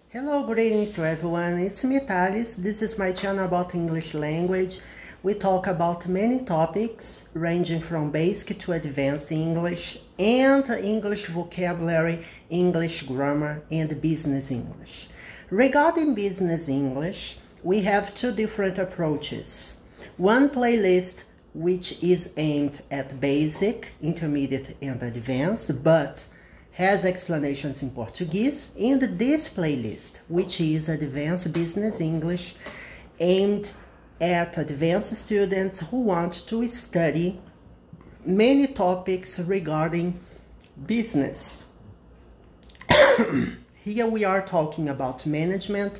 Hello, greetings to everyone. It's me, Thales. This is my channel about English language. We talk about many topics ranging from basic to advanced English and English vocabulary, English grammar, and business English. Regarding business English, we have two different approaches. One playlist which is aimed at basic, intermediate, and advanced, but has explanations in Portuguese, and this playlist, which is Advanced Business English, aimed at advanced students who want to study many topics regarding business. Here we are talking about management,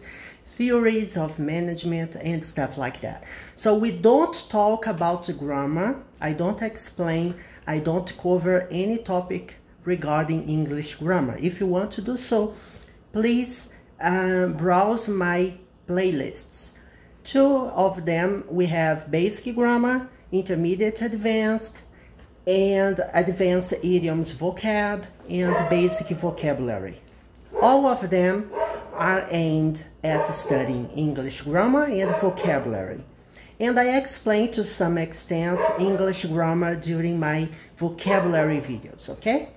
theories of management, and stuff like that. So we don't talk about grammar, I don't explain, I don't cover any topic regarding English grammar. If you want to do so, please browse my playlists. Two of them, we have basic grammar, intermediate advanced, and advanced idioms vocab, and basic vocabulary. All of them are aimed at studying English grammar and vocabulary. And I explain to some extent English grammar during my vocabulary videos, okay?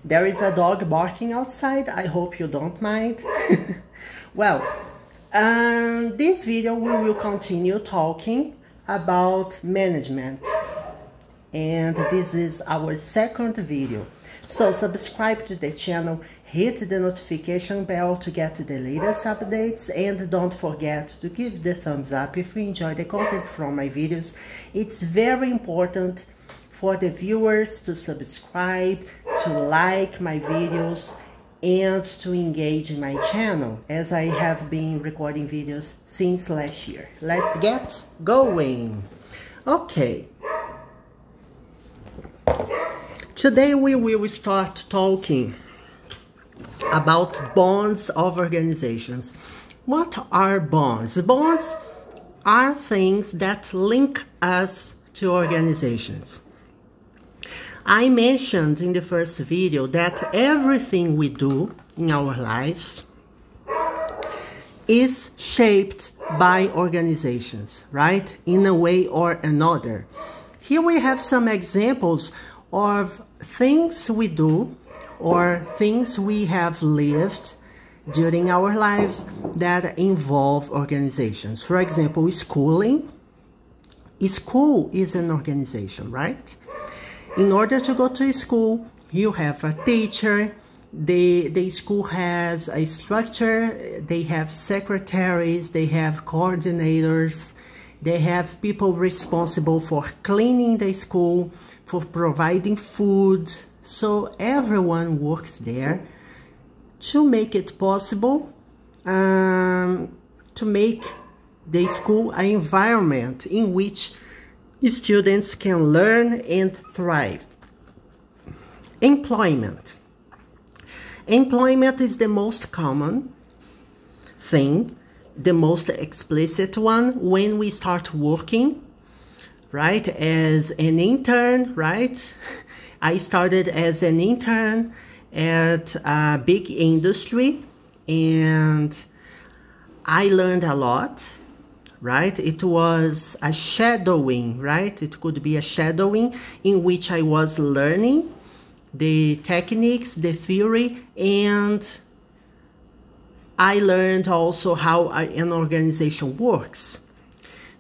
There is a dog barking outside. I hope you don't mind. Well, this video we will continue talking about management. And this is our second video. So subscribe to the channel, hit the notification bell to get the latest updates, and don't forget to give the thumbs up if you enjoy the content from my videos. It's very important for the viewers to subscribe, to like my videos, and to engage in my channel, as I have been recording videos since last year. Let's get going. Okay. Today we will start talking about bonds of organizations. What are bonds? Bonds are things that link us to organizations. I mentioned in the first video that everything we do in our lives is shaped by organizations, right? In a way or another. Here we have some examples of things we do or things we have lived during our lives that involve organizations. For example, schooling. School is an organization, right? In order to go to school, you have a teacher, the school has a structure, they have secretaries, they have coordinators, they have people responsible for cleaning the school, for providing food. So everyone works there to make it possible to make the school an environment in which students can learn and thrive. Employment. Employment is the most common thing, the most explicit one when we start working, right? As an intern, right? I started as an intern at a big industry and I learned a lot. Right? It was a shadowing, right? It could be a shadowing in which I was learning the techniques, the theory, and I learned also how an organization works.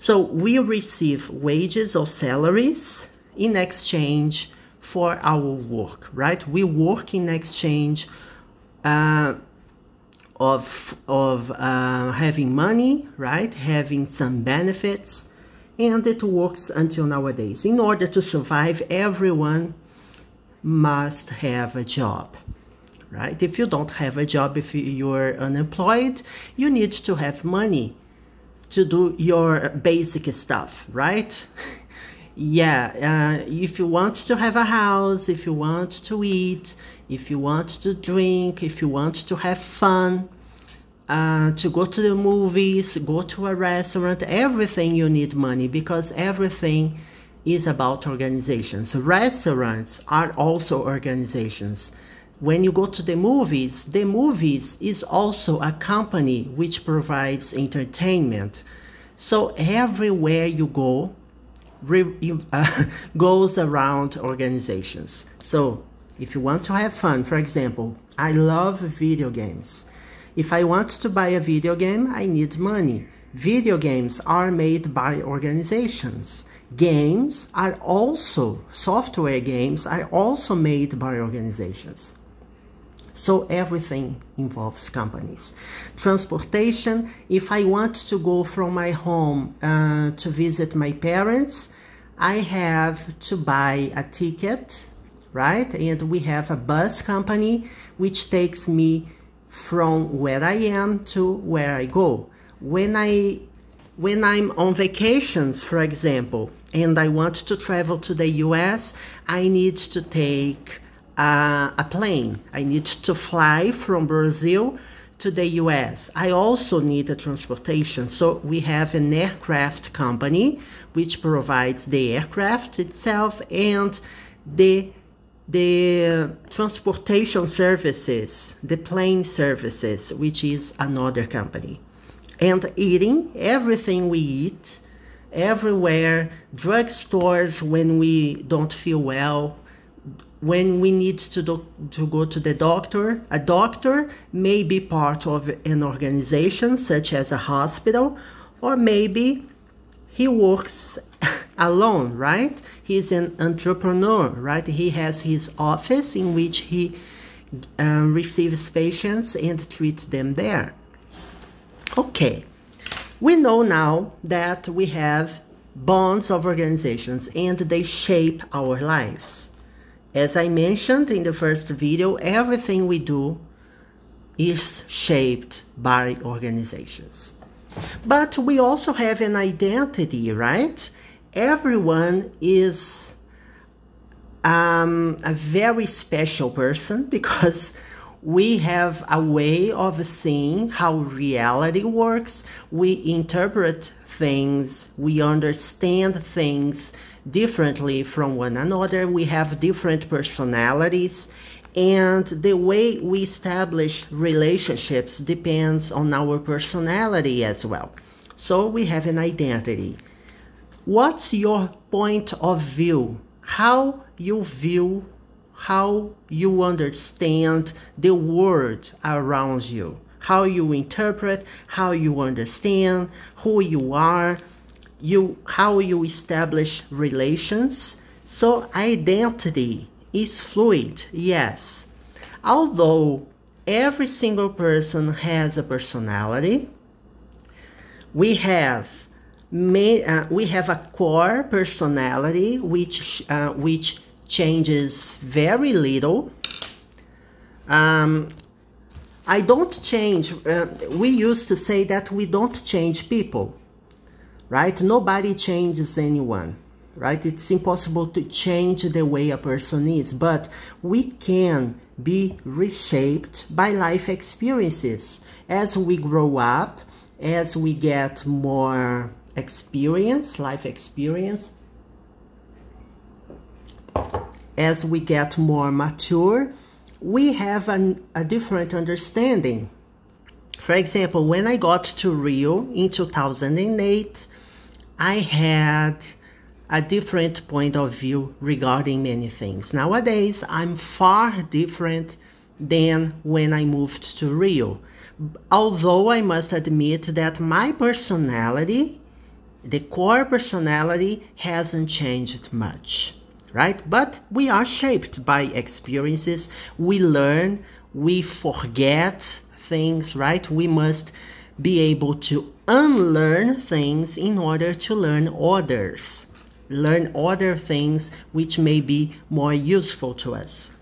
So we receive wages or salaries in exchange for our work, right? We work in exchange of having money, right? Having some benefits, and it works until nowadays. In order to survive, everyone must have a job, right? If you don't have a job, if you're unemployed, you need to have money to do your basic stuff, right? Yeah, if you want to have a house, if you want to eat, if you want to drink, if you want to have fun, to go to the movies, go to a restaurant, everything you need money, because everything is about organizations. Restaurants are also organizations. When you go to the movies is also a company which provides entertainment. So everywhere you go, goes around organizations. So if you want to have fun, for example, I love video games. If I want to buy a video game, I need money. Video games are made by organizations. Games are also, software games are also made by organizations. So everything involves companies. Transportation, if I want to go from my home to visit my parents, I have to buy a ticket, right? And we have a bus company which takes me from where I am to where I go. When I'm on vacations, for example, and I want to travel to the US, I need to take a plane. I need to fly from Brazil to the US. I also need a transportation. So we have an aircraft company which provides the aircraft itself and the transportation services, the plane services, which is another company. And eating, everything we eat, everywhere, drugstores when we don't feel well, when we need to go to the doctor. A doctor may be part of an organization such as a hospital, or maybe he works alone, right? He's an entrepreneur, right? He has his office in which he receives patients and treats them there. Okay, we know now that we have bonds of organizations and they shape our lives. As I mentioned in the first video, everything we do is shaped by organizations. But we also have an identity, right? Everyone is a very special person because we have a way of seeing how reality works. We interpret things, we understand things differently from one another. We have different personalities, and the way we establish relationships depends on our personality as well. So we have an identity. What's your point of view? How you view, how you understand the world around you, how you interpret, how you understand who you are, how you establish relations. So identity is fluid, yes. Although every single person has a personality, we have a core personality which changes very little. I don't change. We used to say that we don't change people, right? Nobody changes anyone, right? It's impossible to change the way a person is, but we can be reshaped by life experiences. As we grow up, as we get more experience, life experience, as we get more mature, we have a different understanding. For example, when I got to Rio in 2008, I had a different point of view regarding many things. Nowadays, I'm far different than when I moved to Rio. Although I must admit that my personality, the core personality, hasn't changed much, right? But we are shaped by experiences. We learn, we forget things, right? We must be able to unlearn things in order to learn others. Learn other things which may be more useful to us.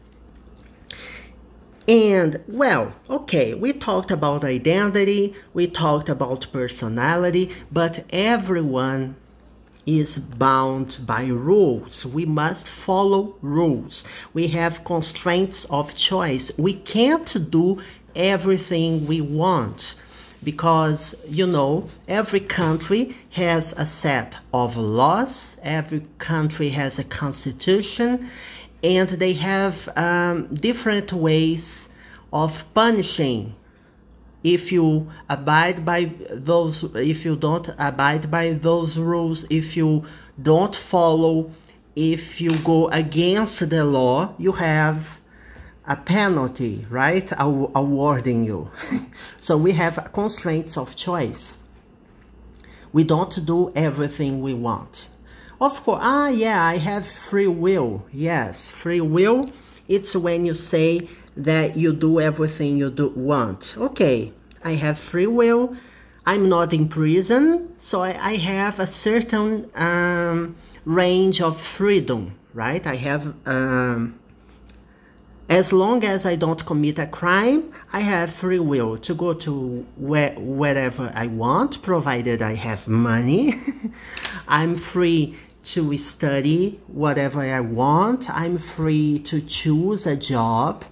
And, well, okay, we talked about identity, we talked about personality, but everyone is bound by rules. We must follow rules. We have constraints of choice. We can't do everything we want because, you know, every country has a set of laws, every country has a constitution, and they have different ways of punishing if you abide by those, if you don't abide by those rules, if you don't follow, if you go against the law, you have a penalty, right, awarding you. So we have constraints of choice. We don't do everything we want. Of course, yeah, I have free will. Yes, free will, it's when you say that you do everything you want. Okay, I have free will. I'm not in prison, so I have a certain range of freedom, right? I have, as long as I don't commit a crime, I have free will to go to wherever I want, provided I have money. I'm free to study whatever I want. I'm free to choose a job.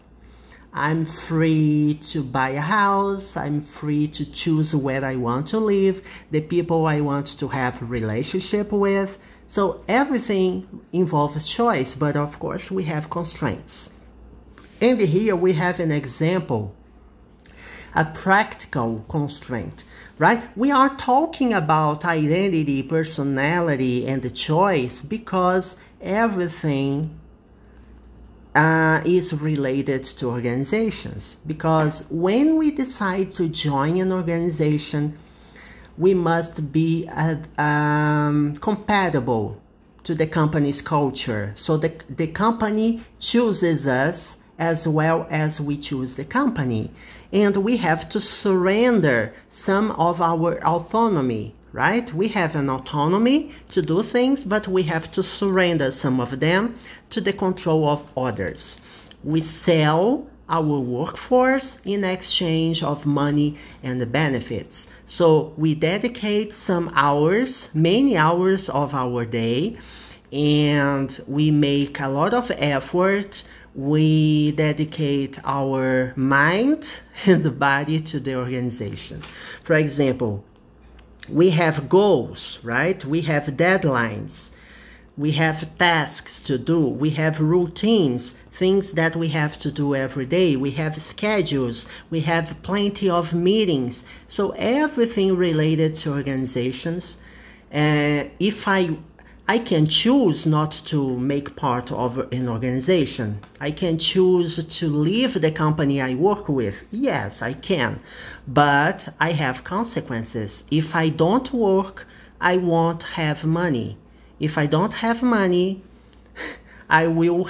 I'm free to buy a house. I'm free to choose where I want to live, the people I want to have a relationship with. So everything involves choice, but of course we have constraints. And here we have an example, a practical constraint, right? We are talking about identity, personality, and the choice because everything is related to organizations. Because when we decide to join an organization, we must be compatible to the company's culture. So the company chooses us as well as we choose the company. And we have to surrender some of our autonomy, right? We have an autonomy to do things, but we have to surrender some of them to the control of others. We sell our workforce in exchange of money and benefits. So we dedicate some hours, many hours of our day, and we make a lot of effort. We dedicate our mind and body to the organization. For example, we have goals, right? We have deadlines. We have tasks to do. We have routines, things that we have to do every day. We have schedules. We have plenty of meetings. So everything related to organizations. If I can choose not to make part of an organization. I can choose to leave the company I work with. Yes, I can. But I have consequences. If I don't work, I won't have money. If I don't have money, I will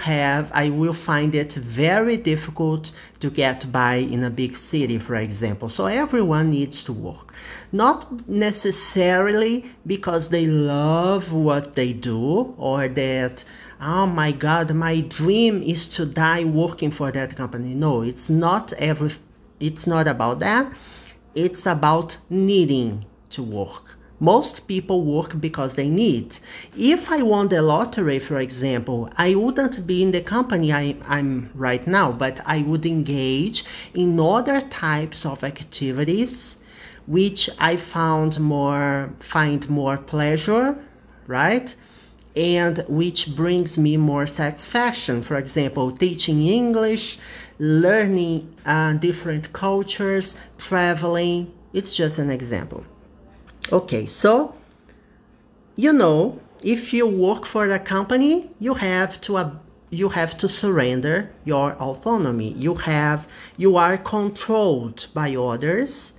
find it very difficult to get by in a big city, for example. So everyone needs to work. Not necessarily because they love what they do or that, oh my God, my dream is to die working for that company. No, it's not about that. It's about needing to work. Most people work because they need. If I won the lottery, for example, I wouldn't be in the company I'm right now, but I would engage in other types of activities which I find more pleasure, right? And which brings me more satisfaction. For example, teaching English, learning different cultures, traveling. It's just an example. Okay, so, you know, if you work for a company, you have to surrender your autonomy. You are controlled by others,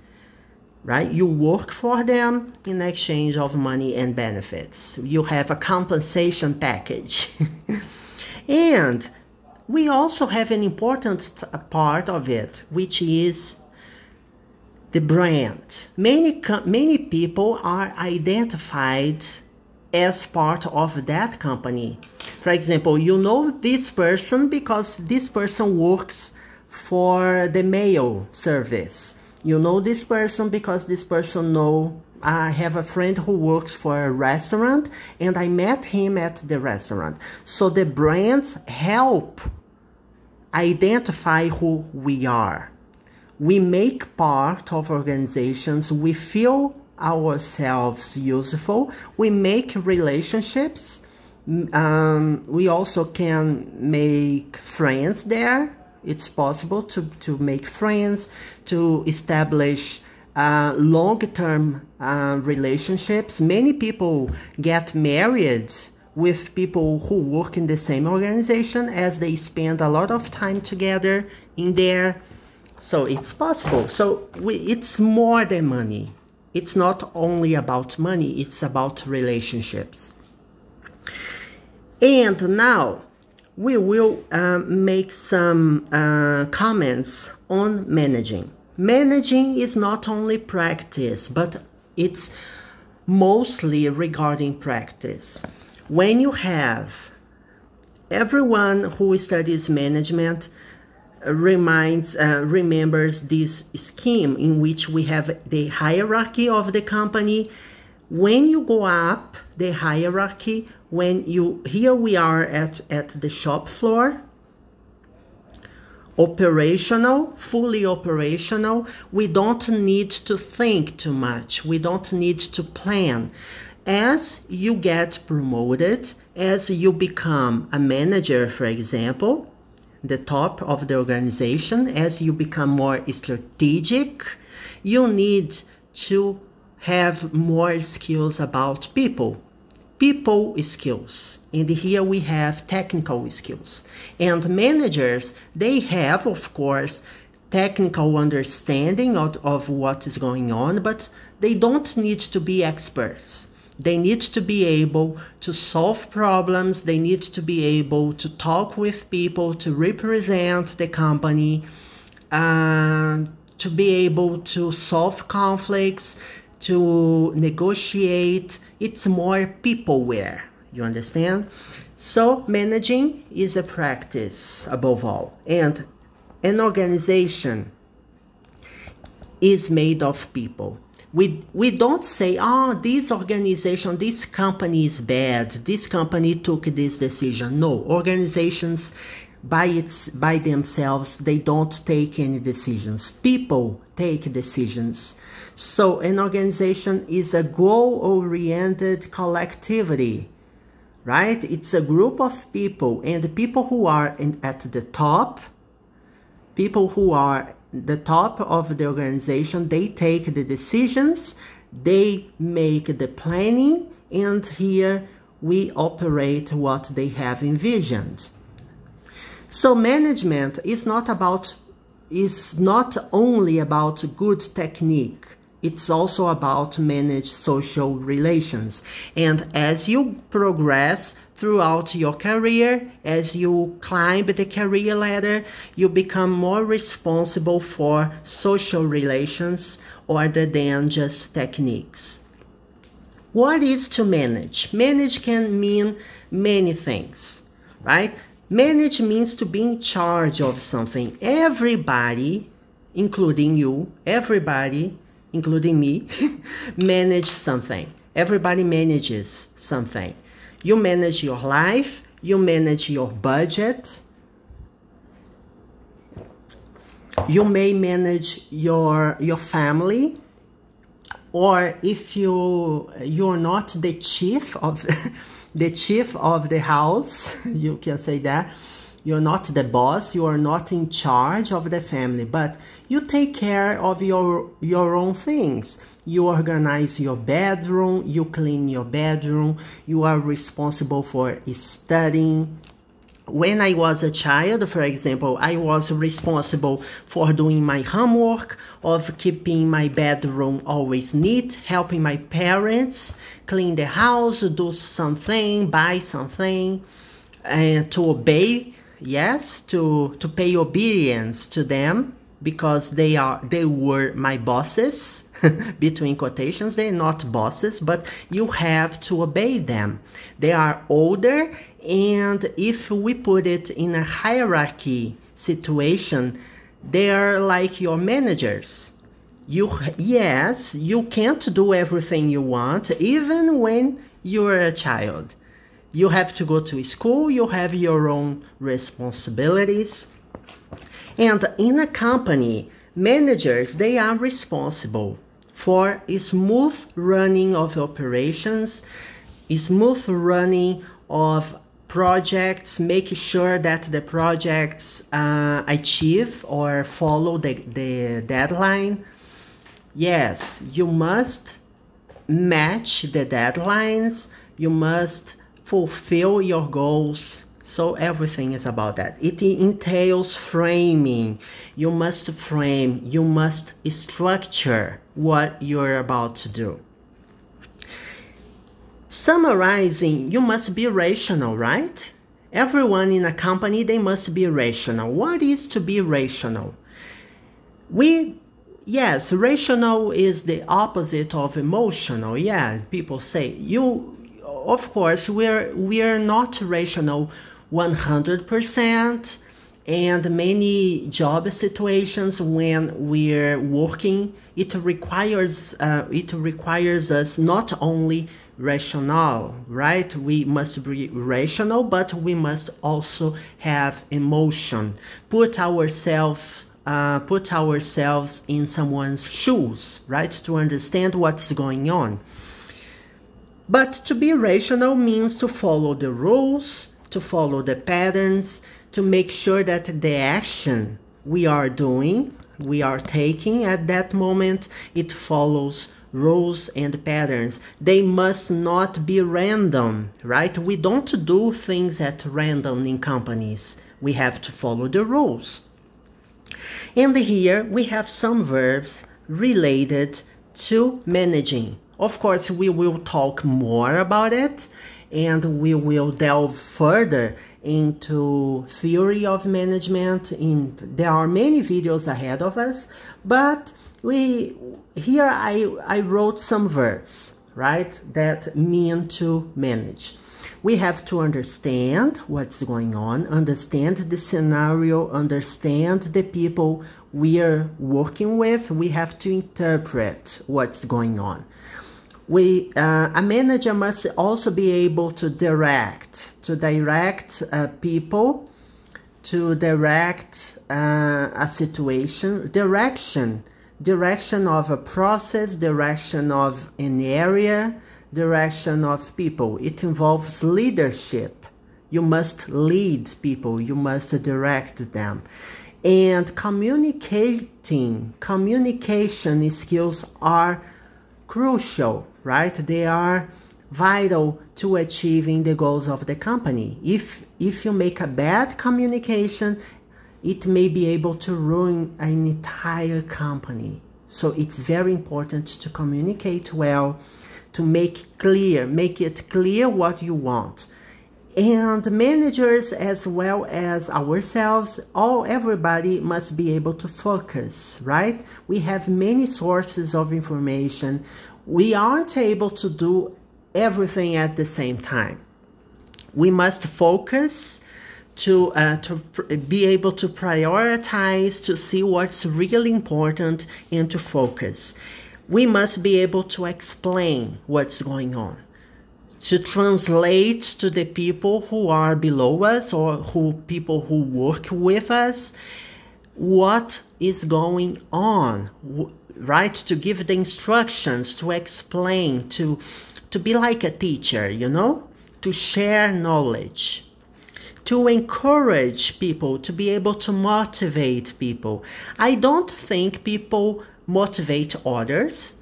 right? You work for them in exchange of money and benefits. You have a compensation package. And we also have an important part of it, which is the brand. Many people are identified as part of that company. For example, you know this person because this person works for the mail service. You know this person because this person I have a friend who works for a restaurant and I met him at the restaurant. So the brands help identify who we are. We make part of organizations, we feel ourselves useful, we make relationships, We also can make friends there. It's possible to make friends, to establish long-term relationships. Many people get married with people who work in the same organization, as they spend a lot of time together in there. So it's possible. So it's more than money. It's not only about money, it's about relationships. And now we will make some comments on managing. Managing is not only practice, but it's mostly regarding practice. When you have everyone who studies management remembers this scheme in which we have the hierarchy of the company. When you go up the hierarchy, here we are at the shop floor, operational, fully operational. We don't need to think too much. We don't need to plan. As you get promoted, as you become a manager, for example, the top of the organization, as you become more strategic, you need to have more skills about people skills. And here we have technical skills. And managers, they have, of course, technical understanding of what is going on, but they don't need to be experts. They need to be able to solve problems. They need to be able to talk with people, to represent the company, to be able to solve conflicts, to negotiate. It's more peopleware, you understand? So managing is a practice above all. And an organization is made of people. We don't say, oh, this organization, this company is bad, this company took this decision. No, organizations by themselves, they don't take any decisions. People take decisions. So an organization is a goal-oriented collectivity, right? It's a group of people, and the people who are at the top, people who are the top of the organization, they take the decisions, they make the planning, and here we operate what they have envisioned. So management is not only about good technique, it's also about manage social relations. And as you progress throughout your career, as you climb the career ladder, you become more responsible for social relations other than just techniques. What is to manage? Manage can mean many things, right? Manage means to be in charge of something. Everybody, including you, everybody, including me, manage something. Everybody manages something. You manage your life, you manage your budget, you may manage your family, or if you're not the chief of the house, you can say that. You're not the boss, you are not in charge of the family, but you take care of your own things. You organize your bedroom, you clean your bedroom, you are responsible for studying. When I was a child, for example, I was responsible for doing my homework, of keeping my bedroom always neat, helping my parents clean the house, do something, buy something, and to obey. Yes, to pay obedience to them, because they were my bosses, between quotations. They're not bosses, but you have to obey them. They are older, and if we put it in a hierarchy situation, they are like your managers. Yes, you can't do everything you want, even when you're a child. You have to go to school, you have your own responsibilities. And in a company, managers, they are responsible for a smooth running of operations, a smooth running of projects, make sure that the projects achieve or follow the deadline. Yes, you must match the deadlines, you must fulfill your goals. So everything is about that. It entails framing. You must frame, you must structure what you're about to do. Summarizing, you must be rational, right? Everyone in a company, they must be rational. What is to be rational? Yes, rational is the opposite of emotional. Yeah, people say, of course, we're not rational 100%, and many job situations when we're working, it requires us not only rational, right? We must be rational, but we must also have emotion. Put ourselves in someone's shoes, right? To understand what's going on. But to be rational means to follow the rules, to follow the patterns, to make sure that the action we are taking at that moment, it follows rules and patterns. They must not be random, right? We don't do things at random in companies. We have to follow the rules. And here we have some verbs related to managing. Of course, we will talk more about it, and we will delve further into theory of management. There are many videos ahead of us, but here I wrote some verbs, right, that mean to manage. We have to understand what's going on, understand the scenario, understand the people we are working with. We have to interpret what's going on. A manager must also be able to direct people, to direct a situation, direction of a process, direction of an area, direction of people. It involves leadership. You must lead people, you must direct them. And communication skills are crucial, right? They are vital to achieving the goals of the company. If you make a bad communication, it may be able to ruin an entire company. So it's very important to communicate well, to make it clear what you want. And managers, as well as ourselves, everybody must be able to focus, right? We have many sources of information. We aren't able to do everything at the same time. We must focus to be able to prioritize, to see what's really important, and to focus. We must be able to explain what's going on, to translate to the people who are below us or people who work with us what is going on, right? To give the instructions, to explain, to be like a teacher, you know, to share knowledge, to encourage people, to be able to motivate people. I don't think people motivate others,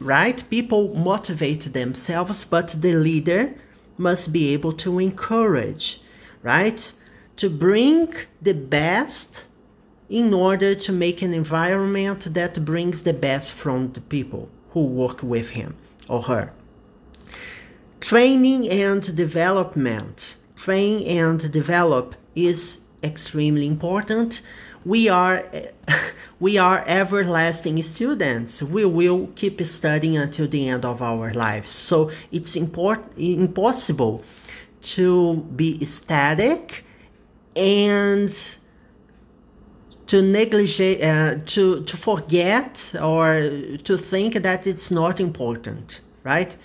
right? People motivate themselves, but the leader must be able to encourage, right? To bring the best in order to make an environment that brings the best from the people who work with him or her. Training and development. Train and develop is extremely important. We are everlasting students. We will keep studying until the end of our lives. So it's impossible to be static and to negligate, to forget or to think that it's not important, right?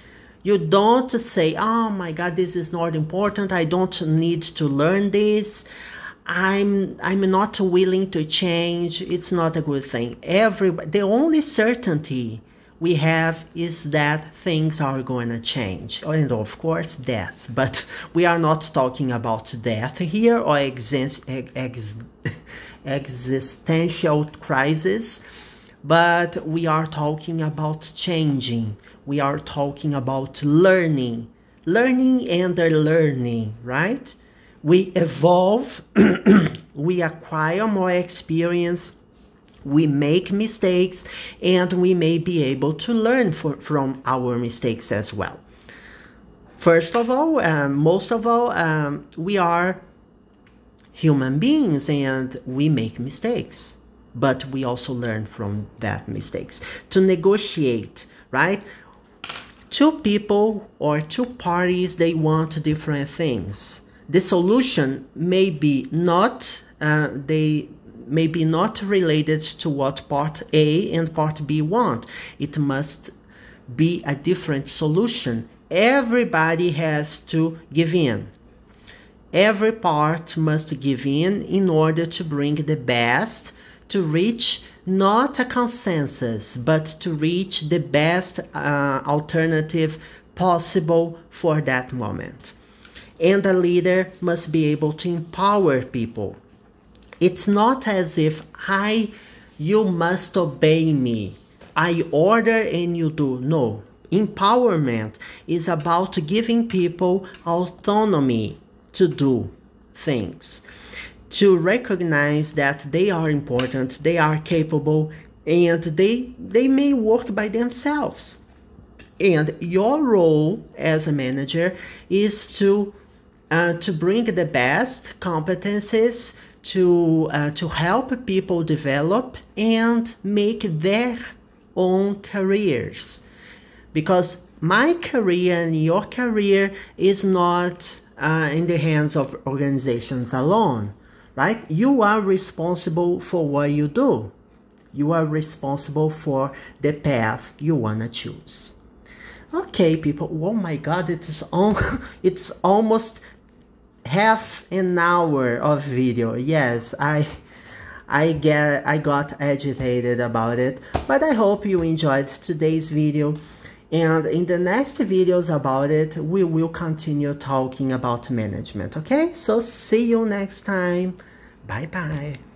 You don't say, oh my God, this is not important. I don't need to learn this. I'm not willing to change. It's not a good thing. The only certainty we have is that things are going to change, and of course death, but we are not talking about death here or existential crisis, but we are talking about changing. We are talking about learning and learning, right? We evolve, we acquire more experience, we make mistakes, and we may be able to learn from our mistakes as well. First of all, most of all, we are human beings and we make mistakes, but we also learn from that mistakes. To negotiate, right? Two people or two parties, they want different things. The solution may be not, may be not related to what part A and part B want. It must be a different solution. Everybody has to give in. Every part must give in order to bring the best, to reach not a consensus, but to reach the best alternative possible for that moment. And a leader must be able to empower people. It's not as if you must obey me. I order and you do. No. Empowerment is about giving people autonomy to do things, to recognize that they are important, they are capable, and they may work by themselves. And your role as a manager is to bring the best competencies, to help people develop and make their own careers. Because my career and your career is not in the hands of organizations alone, right? You are responsible for what you do. You are responsible for the path you want to choose. Okay, people. Oh my God, it's almost half an hour of video. Yes, I got agitated about it, but I hope you enjoyed today's video. And in the next videos about it, we will continue talking about management, okay? So see you next time. Bye-bye.